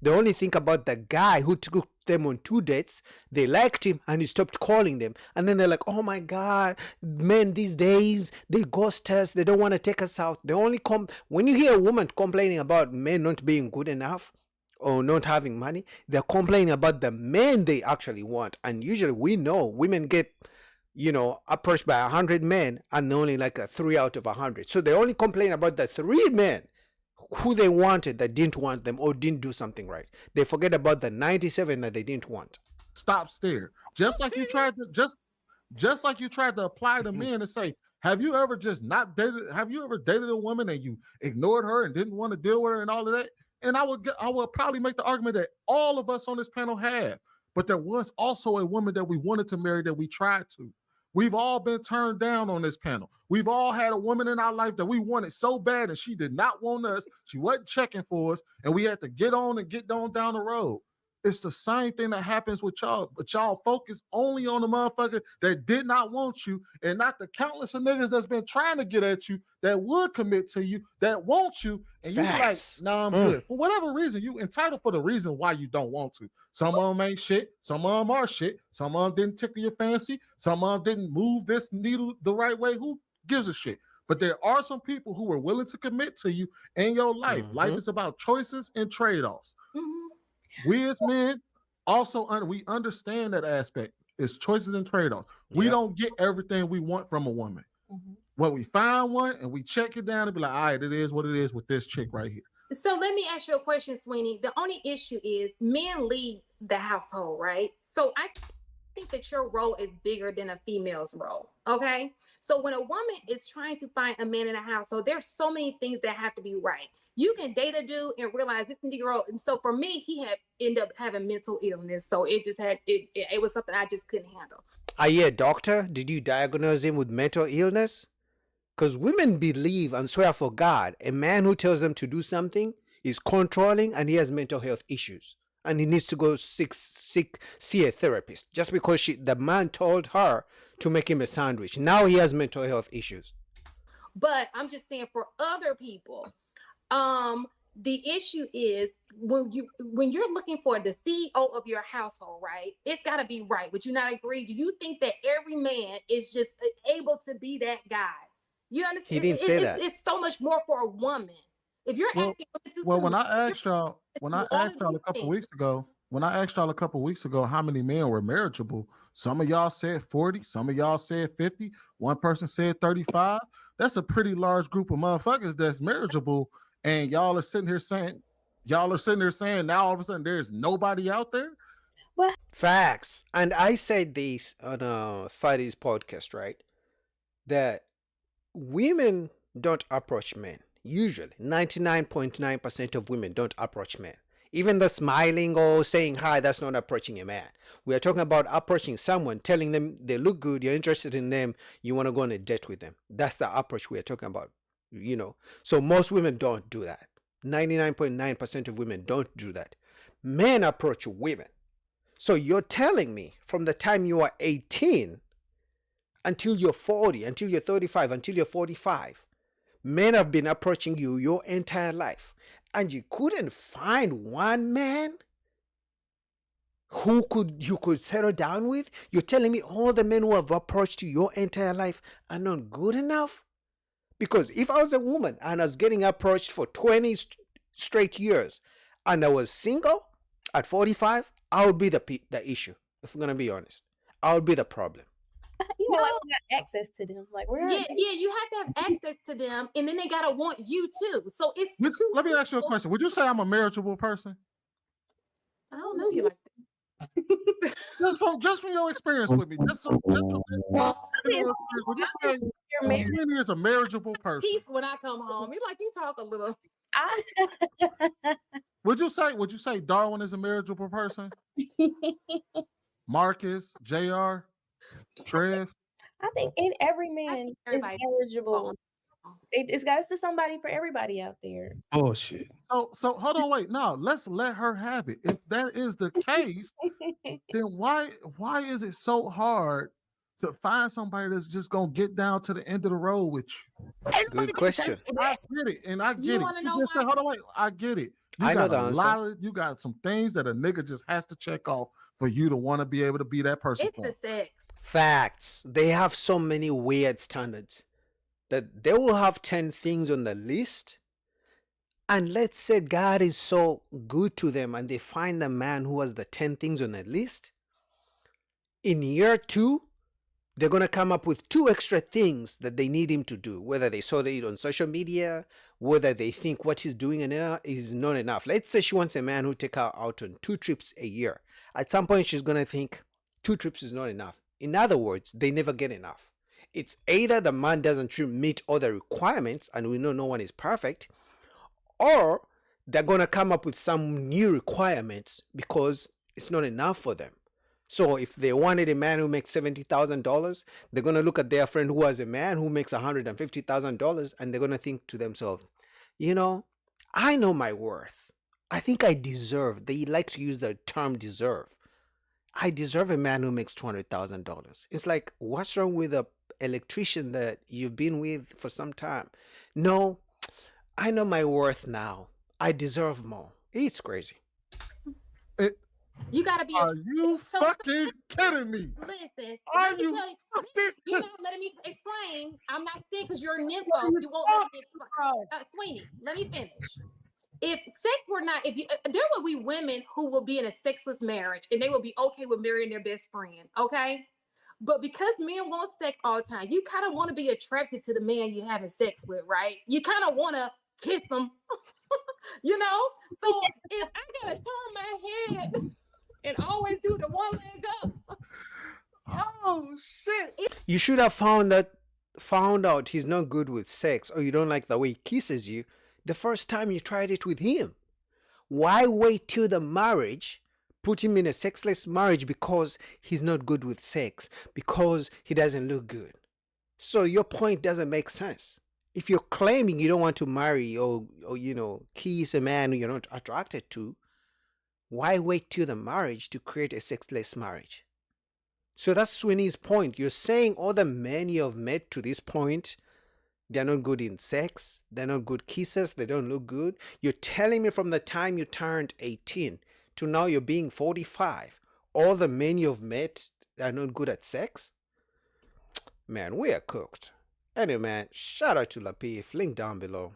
They only think about the guy who took them on 2 dates. They liked him and he stopped calling them. And then they're like, oh my God, men these days, they ghost us. They don't want to take us out. They only come when you hear a woman complaining about men not being good enough or not having money, they're complaining about the men they actually want. And usually we know women get, approached by 100 men and only like a 3 out of 100. So they only complain about the 3 men who they wanted that didn't want them or didn't do something right. They forget about the 97 that they didn't want. Stop stare. Just like you tried to apply to men and say, have you ever just not dated? Have you ever dated a woman and you ignored her and didn't want to deal with her and all of that? And I would probably make the argument that all of us on this panel have, but there was also a woman that we wanted to marry that we tried to. We've all been turned down on this panel. We've all had a woman in our life that we wanted so bad and she did not want us. She wasn't checking for us, and we had to get on down the road. It's the same thing that happens with y'all, but y'all focus only on the motherfucker that did not want you and not the countless of niggas that's been trying to get at you that would commit to you, that want you, and you like, nah, I'm good. For whatever reason, you entitled for the reason why you don't want to. Some of them ain't shit, some of them are shit, some of them didn't tickle your fancy, some of them didn't move this needle the right way. Who gives a shit? But there are some people who are willing to commit to you in your life. Life is about choices and trade-offs. We as men also we understand that aspect. It's choices and trade-offs. We don't get everything we want from a woman. When we find one and we check it down and be like, all right, it is what it is with this chick right here. So let me ask you a question, Sweeney. The only issue is men lead the household, right? So I think that your role is bigger than a female's role. Okay. So when a woman is trying to find a man in a household, there's so many things that have to be right. You can date a dude and realize this Negro. And so for me, he had ended up having mental illness. So it just had, it was something I just couldn't handle. Are you a doctor? Did you diagnose him with mental illness? Because women believe and swear for God, a man who tells them to do something is controlling and he has mental health issues. And he needs to go see a therapist just because the man told her to make him a sandwich. Now he has mental health issues. But I'm just saying for other people, the issue is when you're looking for the CEO of your household, right? It's got to be right. Would you not agree? Do you think that every man is just able to be that guy? You understand? He didn't say that. It's so much more for a woman. If you're asking, when I asked y'all a couple weeks ago, how many men were marriageable? Some of y'all said 40, some of y'all said 50, one person said 35. That's a pretty large group of motherfuckers that's marriageable, and y'all are sitting here saying now all of a sudden there's nobody out there. What? Facts. And I said this on Friday's podcast, right? That women don't approach men. Usually 99.9% of women don't approach men. Even the smiling or saying hi, that's not approaching a man. We are talking about approaching someone, telling them they look good, you're interested in them, you want to go on a date with them. That's the approach we are talking about, So most women don't do that. 99.9% of women don't do that. Men approach women. So you're telling me from the time you are 18 until you're 40, until you're 35, until you're 45, men have been approaching you your entire life, and you couldn't find one man who you could settle down with? You're telling me all the men who have approached you your entire life are not good enough? Because if I was a woman and I was getting approached for 20 straight years and I was single at 45, I would be the issue. If I'm going to be honest, I would be the problem. Like we got access to them. Like where? Yeah, you have to have access to them, and then they gotta want you too. So it's let me ask you a question. Would you say I'm a marriageable person? I don't know you like that. just from your experience with me. Would you say Sweeney is a marriageable person? Peace when I come home. You like you talk a little. Would you say Darwin is a marriageable person? Marcus, JR, Trev? I think every man is marriageable. It's got to somebody for everybody out there. Oh shit. So hold on, wait. No, let's let her have it. If that is the case, then why is it so hard to find somebody that's just gonna get down to the end of the road with you? Good question. I get it, and I get it. Hold on, wait. I get it. You I know got the a answer. lot of you got some things that a nigga just has to check off for you to want to be able to be that person It's for the him. sex. Facts. They have so many weird standards that they will have 10 things on the list. And let's say God is so good to them and they find the man who has the 10 things on the list. In year 2, they're going to come up with 2 extra things that they need him to do, whether they saw it on social media, whether they think what he's doing is not enough. Let's say she wants a man who take her out on 2 trips a year. At some point, she's going to think 2 trips is not enough. In other words, they never get enough. It's either the man doesn't meet all the requirements, and we know no one is perfect, or they're going to come up with some new requirements because it's not enough for them. So if they wanted a man who makes $70,000, they're going to look at their friend who has a man who makes $150,000, and they're going to think to themselves, you know, I know my worth. I think I deserve. They like to use the term deserve. I deserve a man who makes $200,000. It's like, what's wrong with a electrician that you've been with for some time? No, I know my worth now. I deserve more. It's crazy. It, You gotta be. are you fucking kidding me? Listen, Are let me you tell you. fucking You're kidding? not letting me explain. I'm not saying because you're a nympho. You won't let me explain. Sweeney, let me finish. If sex were not, if you, there will be women who will be in a sexless marriage and they will be okay with marrying their best friend. Okay. But because men want sex all the time, you kind of want to be attracted to the man you're having sex with, right? You kind of want to kiss them, you know? So if I got to turn my head and always do the one leg up. Oh shit. You should have found out he's not good with sex, or you don't like the way he kisses you the first time you tried it with him. Why wait till the marriage? Put him in a sexless marriage because he's not good with sex, because he doesn't look good. So your point doesn't make sense. If you're claiming you don't want to marry or kiss a man you're not attracted to, why wait till the marriage to create a sexless marriage? So that's Sweeney's point. You're saying all the men you have met to this point, they're not good in sex, they're not good kissers, they don't look good. You're telling me from the time you turned 18 to now you're being 45, all the men you've met are not good at sex? Man, we are cooked. Anyway, man, shout out to Lapif. Link down below.